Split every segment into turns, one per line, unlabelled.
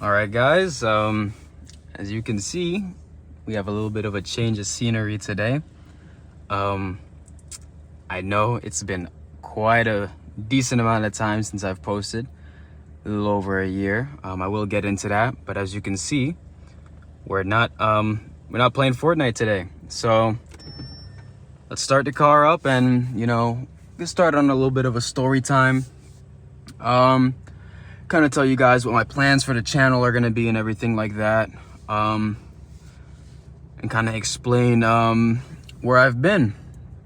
All right, guys, as you can see, we have a little bit of a change of scenery today. I know it's been quite a decent amount of time since I've posted, a little over a year. I will get into that, but as you can see, we're not playing Fortnite today. So let's start the car up and, get started on a little bit of a story time. Kind of tell you guys what my plans for the channel are going to be and everything like that. And kind of explain where I've been.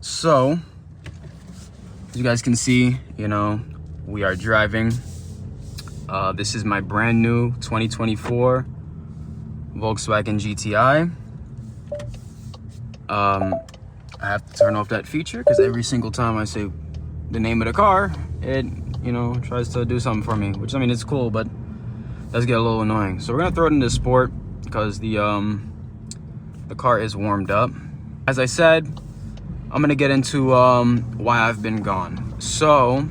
So, as you guys can see, we are driving. This is my brand new 2024 Volkswagen GTI. I have to turn off that feature because every single time I say the name of the car, it tries to do something for me, which, I mean, it's cool, but does get a little annoying. So we're gonna throw it into sport because the car is warmed up. As I said, I'm gonna get into why I've been gone. So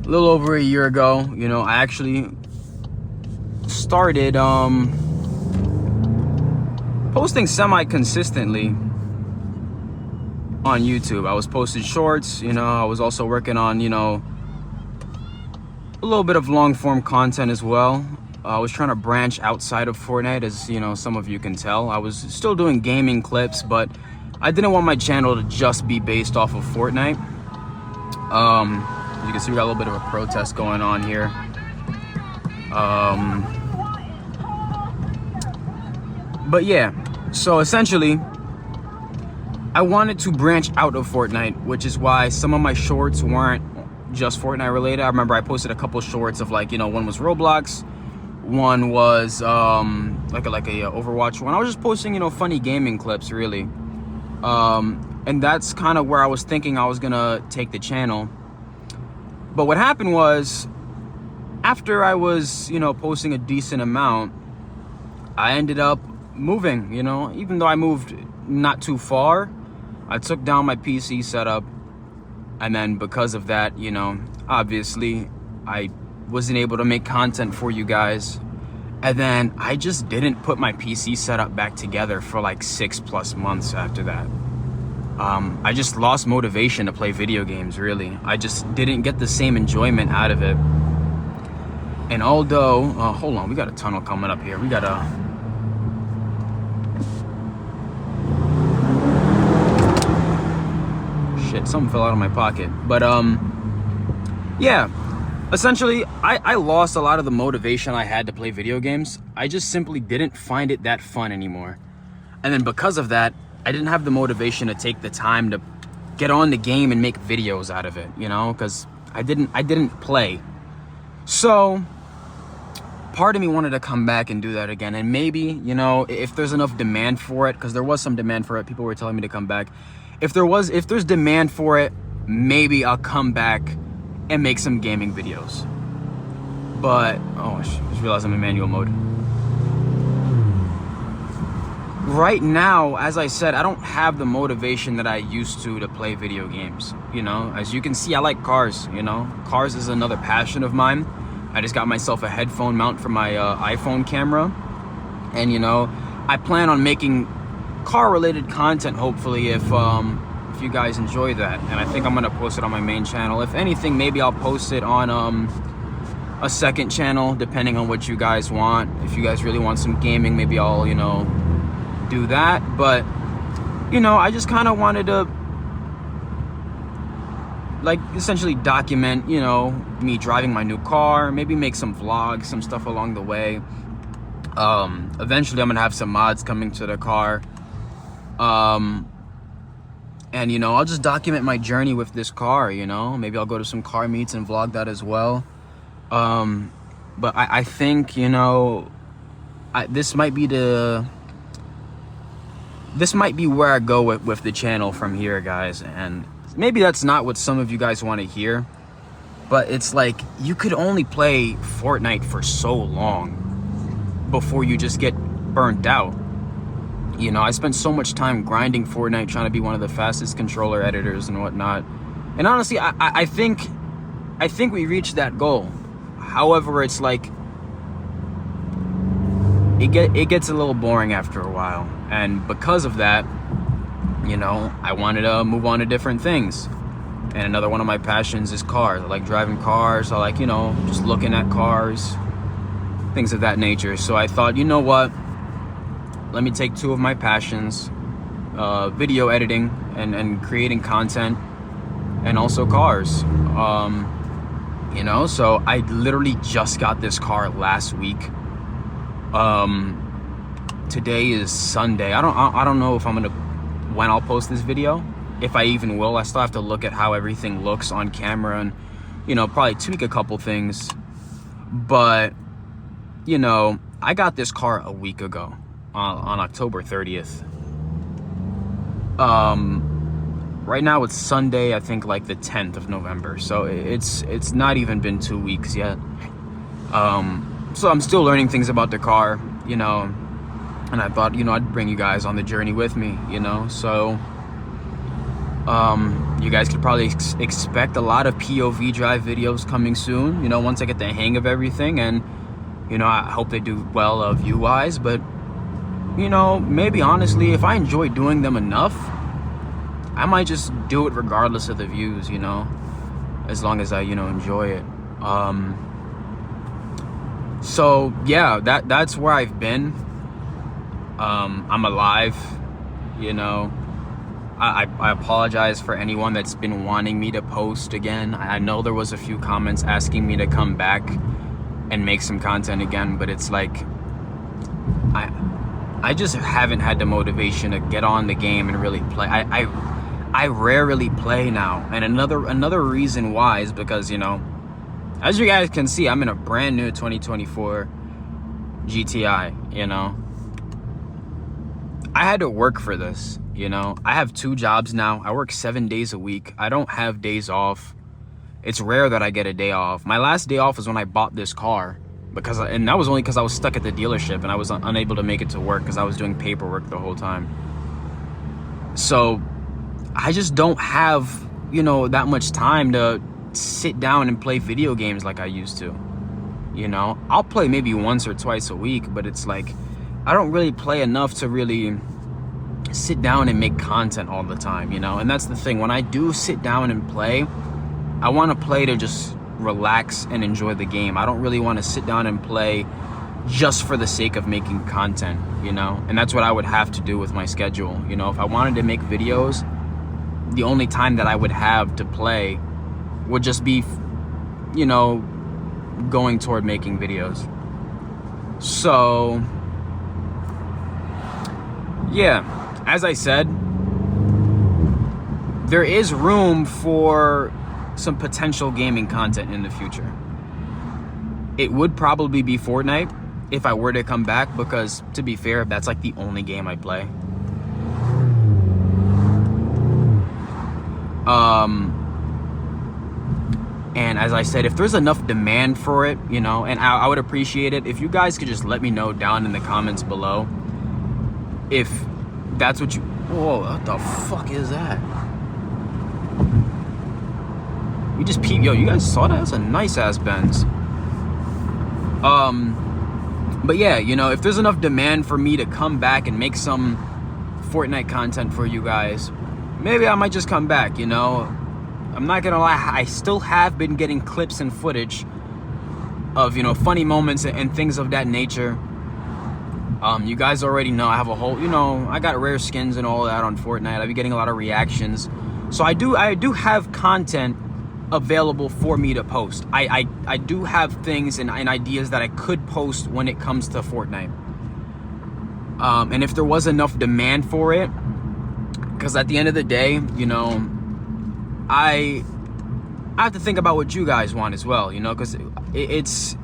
a little over a year ago, I actually started posting semi-consistently on YouTube. I was posting shorts, I was also working on, a little bit of long form content as well. I was trying to branch outside of Fortnite, as some of you can tell. I was still doing gaming clips, but I didn't want my channel to just be based off of Fortnite. As you can see, we got a little bit of a protest going on here. But yeah, so essentially, I wanted to branch out of Fortnite, which is why some of my shorts weren't just Fortnite related. I remember I posted a couple shorts of one was Roblox, one was like a Overwatch one. I was just posting funny gaming clips, really. And that's kind of where I was thinking I was gonna take the channel. But what happened was, after I was posting a decent amount, I ended up moving. Even though I moved not too far, I took down my PC setup, and then because of that, obviously I wasn't able to make content for you guys. And then I just didn't put my PC setup back together for like 6+ months after that. I just lost motivation to play video games, really. I just didn't get the same enjoyment out of it. And although, hold on, we got a tunnel coming up here. We got a... Shit, something fell out of my pocket. But yeah, essentially I lost a lot of the motivation I had to play video games. I just simply didn't find it that fun anymore. And then because of that, I didn't have the motivation to take the time to get on the game and make videos out of it, because I didn't play. So part of me wanted to come back and do that again. And maybe, if there's enough demand for it, because there was some demand for it, people were telling me to come back. If there's demand for it, maybe I'll come back and make some gaming videos. But, I just realized I'm in manual mode. Right now, as I said, I don't have the motivation that I used to play video games. As you can see, I like cars, Cars is another passion of mine. I just got myself a headphone mount for my iPhone camera. And, I plan on making car-related content, hopefully, if you guys enjoy that. And I think I'm gonna post it on my main channel. If anything, maybe I'll post it on a second channel, depending on what you guys want. If you guys really want some gaming, maybe I'll do that. But I just kind of wanted to essentially document me driving my new car, maybe make some vlogs, some stuff along the way. Eventually I'm gonna have some mods coming to the car. And I'll just document my journey with this car. Maybe I'll go to some car meets and vlog that as well. But I think this might be where I go with the channel from here, guys. And maybe that's not what some of you guys want to hear, but it's like, you could only play Fortnite for so long before you just get burnt out. I spent so much time grinding Fortnite, trying to be one of the fastest controller editors and whatnot. And honestly, I think we reached that goal. However, it's like, it gets a little boring after a while. And because of that, you know, I wanted to move on to different things. And another one of my passions is cars. I like driving cars. I like, you know, just looking at cars, things of that nature. So I thought, you know what? Let me take two of my passions, video editing and creating content, and also cars. You know, so I literally just got this car last week. Today is Sunday. I don't know if when I'll post this video, if I even will. I still have to look at how everything looks on camera and, you know, probably tweak a couple things. But, you know, I got this car a week ago on October 30th. Right now it's Sunday, I think like the 10th of November. So it's not even been 2 weeks yet. So I'm still learning things about the car, you know, and I thought, you know, I'd bring you guys on the journey with me, you know. So you guys could probably expect a lot of POV drive videos coming soon, you know, once I get the hang of everything. And, you know, I hope they do well view-wise. But, you know, maybe honestly, if I enjoy doing them enough, I might just do it regardless of the views, you know, as long as I, you know, enjoy it. So yeah, that's where I've been. I'm alive, you know. I apologize for anyone that's been wanting me to post again. I know there was a few comments asking me to come back and make some content again, but it's like I just haven't had the motivation to get on the game and really play. I rarely play now, and another reason why is because, you know, as you guys can see, I'm in a brand new 2024 GTI, you know. I had to work for this, you know. I have 2 jobs now. I work 7 days a week. I don't have days off. It's rare that I get a day off. My last day off was when I bought this car, and that was only because I was stuck at the dealership and I was unable to make it to work because I was doing paperwork the whole time. So I just don't have, you know, that much time to sit down and play video games like I used to. You know, I'll play maybe once or twice a week, but it's like I don't really play enough to really sit down and make content all the time, you know. And that's the thing, when I do sit down and play, I want to play to just relax and enjoy the game. I don't really want to sit down and play just for the sake of making content, you know. And that's what I would have to do with my schedule, you know. If I wanted to make videos, the only time that I would have to play would just be, you know, going toward making videos. So yeah, as I said, there is room for some potential gaming content in the future. It would probably be Fortnite if I were to come back, because to be fair, that's like the only game I play. And as I said, if there's enough demand for it, you know, and I would appreciate it if you guys could just let me know down in the comments below if that's what you... Whoa, what the fuck is that? You just peep... Yo, you guys saw that? That's a nice ass Benz. But yeah, you know, if there's enough demand for me to come back and make some Fortnite content for you guys, maybe I might just come back, you know. I'm not gonna lie, I still have been getting clips and footage of, you know, funny moments and things of that nature. You guys already know I have a whole, you know, I got rare skins and all that on Fortnite. I've been getting a lot of reactions. So I do have content available for me to post. I do have things and ideas that I could post when it comes to Fortnite. And if there was enough demand for it, because at the end of the day, you know, I have to think about what you guys want as well, you know, because it's,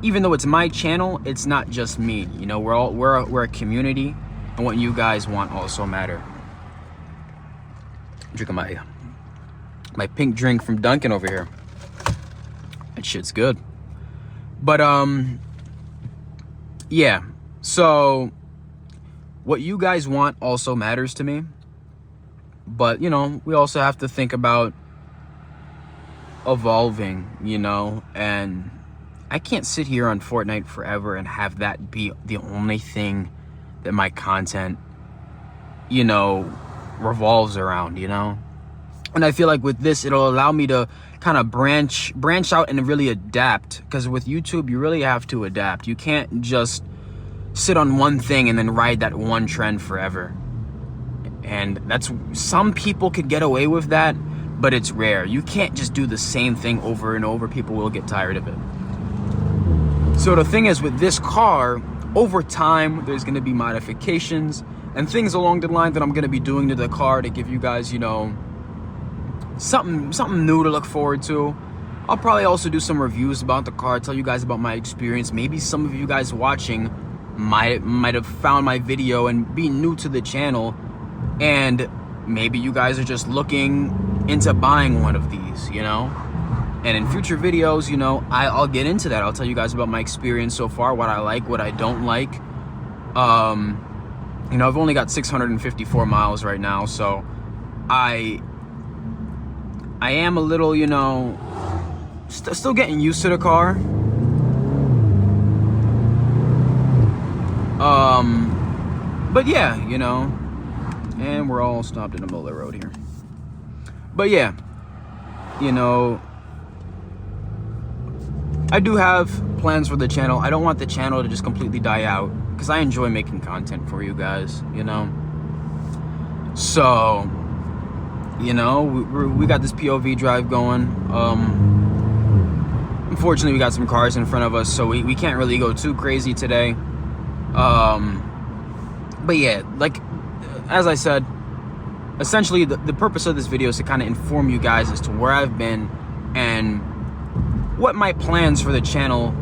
even though it's my channel, it's not just me, you know. We're a community, and what you guys want also matter. I'm drinking my pink drink from Dunkin' over here. That shit's good. But yeah, so what you guys want also matters to me. But, you know, we also have to think about evolving, you know, and I can't sit here on Fortnite forever and have that be the only thing that my content, you know, revolves around, you know? And I feel like with this, it'll allow me to kind of branch out and really adapt. Because with YouTube, you really have to adapt. You can't just sit on one thing and then ride that one trend forever. And that's, some people could get away with that, but it's rare. You can't just do the same thing over and over. People will get tired of it. So the thing is, with this car, over time, there's going to be modifications and things along the line that I'm going to be doing to the car to give you guys, you know, something new to look forward to. I'll probably also do some reviews about the car, tell you guys about my experience. Maybe some of you guys watching might have found my video and be new to the channel, and maybe you guys are just looking into buying one of these, you know? And in future videos, you know, I'll get into that. I'll tell you guys about my experience so far, what I like, what I don't like. You know, I've only got 654 miles right now, so I am a little, you know, still getting used to the car. But yeah, you know, and we're all stopped in the middle of the road here. But yeah, you know, I do have plans for the channel. I don't want the channel to just completely die out, because I enjoy making content for you guys, you know? So, you know, we got this POV drive going. Unfortunately, we got some cars in front of us, so we can't really go too crazy today. But yeah, like, as I said, essentially the purpose of this video is to kind of inform you guys as to where I've been and what my plans for the channel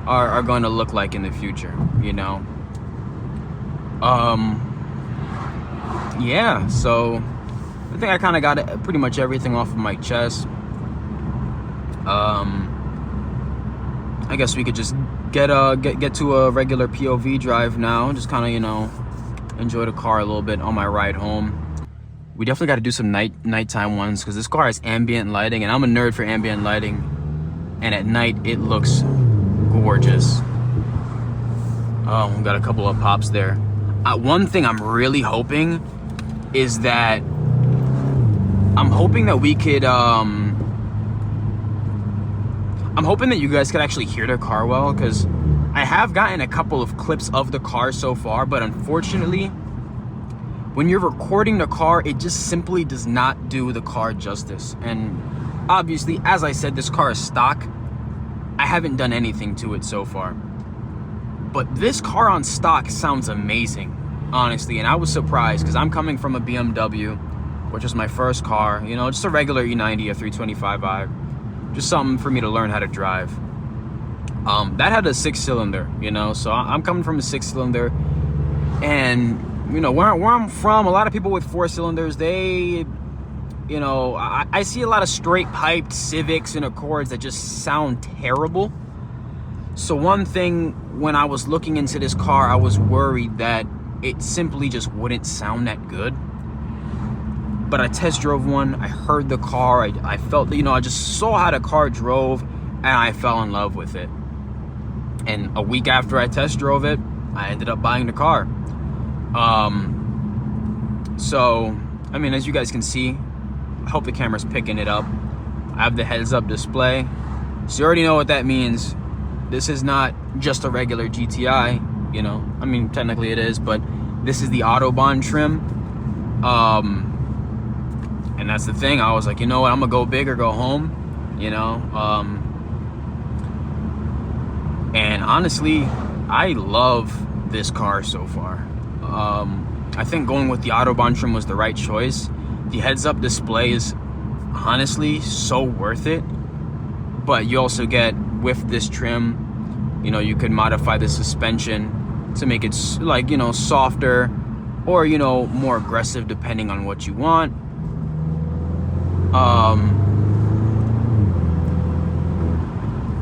are going to look like in the future, you know? Yeah, so I think I kind of got pretty much everything off of my chest. I guess we could just get to a regular POV drive now, just kind of, you know, enjoy the car a little bit on my ride home. We definitely got to do some nighttime ones, because this car has ambient lighting, and I'm a nerd for ambient lighting, and at night it looks gorgeous. Oh, we got a couple of pops there. One thing I'm really hoping is that I'm hoping that we could I'm hoping that you guys could actually hear the car well, because I have gotten a couple of clips of the car so far, but unfortunately, when you're recording the car, it just simply does not do the car justice. And obviously, as I said, this car is stock. I haven't done anything to it so far. But this car on stock sounds amazing, honestly. And I was surprised, because I'm coming from a BMW, which was my first car. You know, just a regular E90, a 325i. Just something for me to learn how to drive. That had a 6-cylinder, you know. So I'm coming from a 6-cylinder. And you know, where I'm from, a lot of people with 4-cylinders, they, you know, I see a lot of straight piped Civics and Accords that just sound terrible. So one thing, when I was looking into this car, I was worried that it simply just wouldn't sound that good. But I test drove one, I heard the car, I felt, you know, I just saw how the car drove, and I fell in love with it. And a week after I test drove it, I ended up buying the car. So, I mean, as you guys can see, I hope the camera's picking it up. I have the heads-up display, so you already know what that means. This is not just a regular GTI, you know. I mean, technically it is, but this is the Autobahn trim. And that's the thing. I was like, you know what? I'm gonna go big or go home, you know. And honestly, I love this car so far. I think going with the Autobahn trim was the right choice. The heads-up display is honestly so worth it. But you also get, with this trim, you know, you could modify the suspension to make it, like, you know, softer or, you know, more aggressive depending on what you want.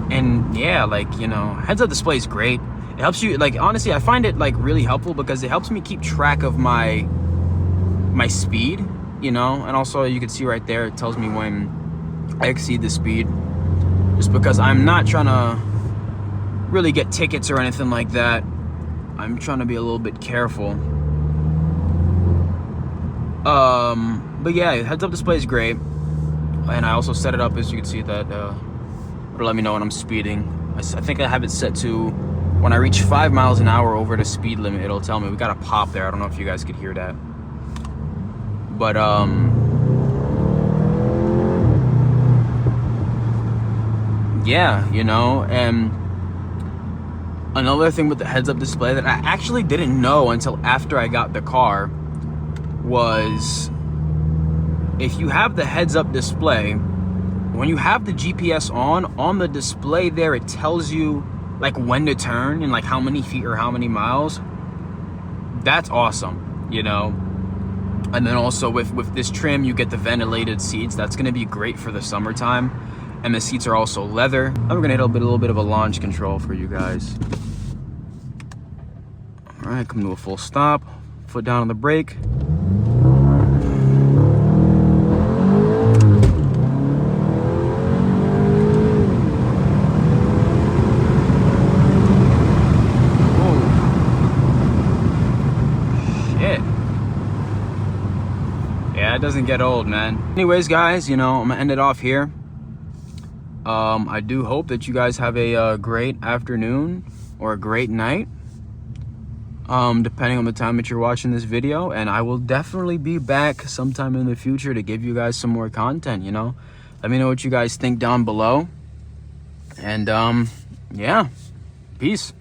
And yeah, like, you know, heads-up display is great. It helps you, like, honestly, I find it, like, really helpful because it helps me keep track of my speed, you know. And also, you can see right there, it tells me when I exceed the speed. just because I'm not trying to really get tickets or anything like that. I'm trying to be a little bit careful. But yeah, heads-up display is great, and I also set it up, as you can see, that it'll let me know when I'm speeding. I think I have it set to when I reach 5 miles an hour over the speed limit, it'll tell me. We got a pop there. I don't know if you guys could hear that, but yeah, you know. And another thing with the heads-up display that I actually didn't know until after I got the car was, if you have the heads-up display, when you have the GPS on the display there, it tells you like when to turn and like how many feet or how many miles. That's awesome, you know. And then also with this trim, you get the ventilated seats. That's gonna be great for the summertime. And the seats are also leather. And we're gonna hit a little bit of a launch control for you guys. All right, come to a full stop. Foot down on the brake. Yeah, it doesn't get old, man. Anyways, guys, you know, I'm gonna end it off here. I do hope that you guys have a great afternoon or a great night, depending on the time that you're watching this video. And I will definitely be back sometime in the future to give you guys some more content, you know. Let me know what you guys think down below. And yeah, peace.